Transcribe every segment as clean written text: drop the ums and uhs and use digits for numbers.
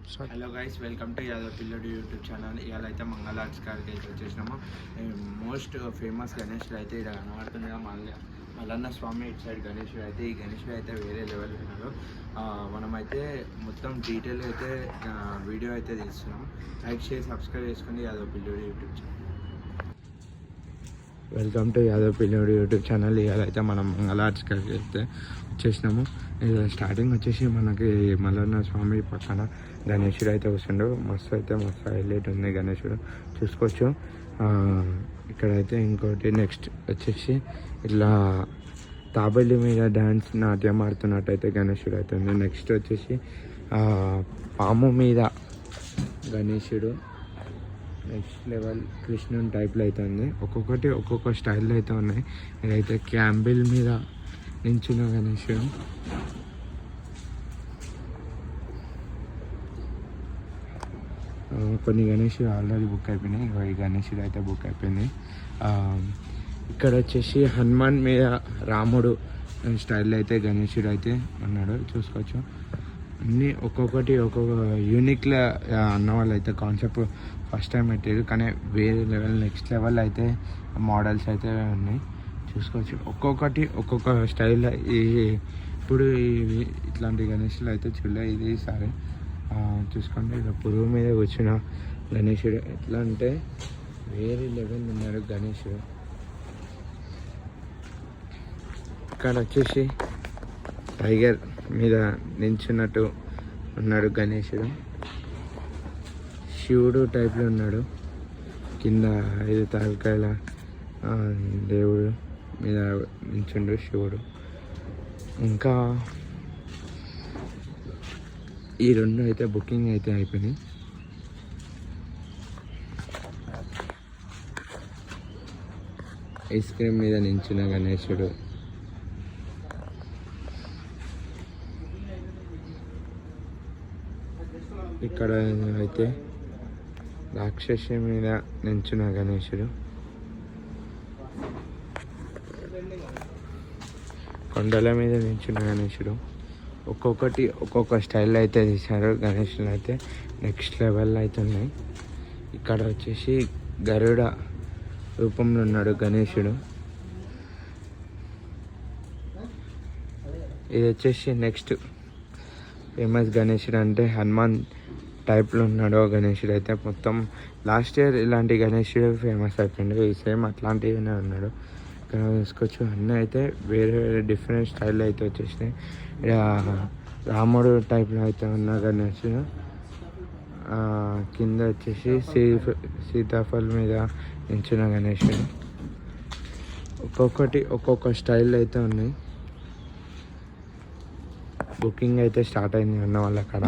Hello guys, welcome to Yadav పిల్లడు YouTube channel. ఇవాళ అయితే మంగళ ఆర్ట్స్ కాడికి అయితే వచ్చేసినాము. మోస్ట్ ఫేమస్ గణేషుడు అయితే ఇక్కడ కనబడుతుంది కదా, మల్లన్న స్వామి ఇటు సైడ్ గణేషుడు అయితే. ఈ గణేషుడు అయితే వేరే లెవెల్ ఉన్నారు. మనమైతే మొత్తం డీటెయిల్ అయితే వీడియో అయితే తీస్తున్నాం. లైక్ చేసి సబ్స్క్రైబ్ చేసుకోండి యాదవ్ పిల్లడు YouTube channel. Welcome to Yadav పిల్లడు యూట్యూబ్ ఛానల్. ఇవాళ అయితే మనం మంగళ ఆర్ట్స్ కాడికి అయితే వచ్చేసినాము. స్టార్టింగ్ వచ్చేసి మనకి మల్లన్న స్వామి పక్కన గణేశుడు అయితే వస్తుండు. మస్తు హైలైట్ ఉంది గణేశుడు, చూసుకోవచ్చు. ఇక్కడైతే ఇంకోటి నెక్స్ట్ వచ్చేసి ఇట్లా తాబేలి మీద డ్యాన్స్ నాట్యం ఆడుతున్నట్టు అయితే గణేశుడు అయితే ఉంది. నెక్స్ట్ వచ్చేసి పాము మీద గణేశుడు నెక్స్ట్ లెవెల్ కృష్ణుని టైప్లో అయితే ఉంది. ఒక్కొక్కటి ఒక్కొక్క స్టైల్లో అయితే ఉన్నాయి. ఇదైతే క్యాంబిల్ మీద నించున్న గణేశుడు. కొన్ని గణేశుడు ఆల్రెడీ బుక్ అయిపోయినాయి. ఈ గణేశుడు అయితే బుక్ అయిపోయింది. ఇక్కడ వచ్చేసి హనుమాన్ మీద రాముడు స్టైల్లో అయితే గణేశుడు అయితే ఉన్నాడు, చూసుకోవచ్చు. అన్నీ ఒక్కొక్కటి ఒక్కొక్క యూనిక్లో అన్న వాళ్ళు అయితే కాన్సెప్ట్ ఫస్ట్ టైం పెట్టారు, కానీ వేరే లెవెల్ నెక్స్ట్ లెవెల్ అయితే మోడల్స్ అయితే ఉన్నాయి, చూసుకోవచ్చు. ఒక్కొక్కటి ఒక్కొక్క స్టైల్. ఇప్పుడు ఇట్లాంటి గణేశులు అయితే చూడలే ఇది సరే. చూసుకోండి, ఇలా పురుగు మీద వచ్చిన గణేశుడు ఎట్లా అంటే వేరే లెవెల్ ఉన్నారు గణేశుడు. ఇక్కడ వచ్చేసి టైగర్ మీద నించున్నట్టు ఉన్నాడు గణేశుడు. శివుడు టైప్లో ఉన్నాడు. కింద 5 తలకాయల దేవుడు మీద నించుండు శివుడు. ఇంకా ఈ రెండు అయితే బుకింగ్ అయితే అయిపోయినాయి. ఐస్ క్రీమ్ మీద నించిన గణేశుడు. ఇక్కడ అయితే రాక్షసి మీద నించిన గణేశుడు. కొండల మీద నించిన గణేశుడు. ఒక్కొక్కటి ఒక్కొక్క స్టైల్లో అయితే తీశారు గణేశులు అయితే. నెక్స్ట్ లెవెల్లో అయితే ఉన్నాయి. ఇక్కడ వచ్చేసి గరుడ రూపంలో ఉన్నాడు గణేశుడు. ఇది వచ్చేసి నెక్స్ట్ ఫేమస్ గణేశుడు అంటే హనుమాన్ టైప్లో ఉన్నాడు గణేశుడు అయితే. మొత్తం లాస్ట్ ఇయర్ ఇలాంటి గణేశుడు ఫేమస్ అయిపోయింది. ఈ సేమ్ అట్లాంటివినే ఉన్నాడు. ఇక్కడ చూసుకోవచ్చు. అన్నీ అయితే వేరే వేరే డిఫరెంట్ స్టైల్లో అయితే వచ్చేసినాయి. రాముడు టైప్లో అయితే ఉన్న గణేశుడు. కింద వచ్చేసి సీతాఫల్ మీద నించిన గణేశుడు. ఒక్కొక్కటి ఒక్కొక్క స్టైల్లో అయితే ఉన్నాయి. బుకింగ్ అయితే స్టార్ట్ అయింది అన్న వాళ్ళ అక్కడ.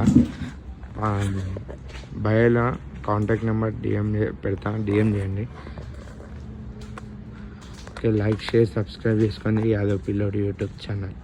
బయోలో కాంటాక్ట్ నెంబర్ డిఎం చేయండి. ఓకే, లైక్ షేర్ సబ్స్క్రైబ్ చేసుకోండి యాదవ్ పిల్లోడు యూట్యూబ్ ఛానల్.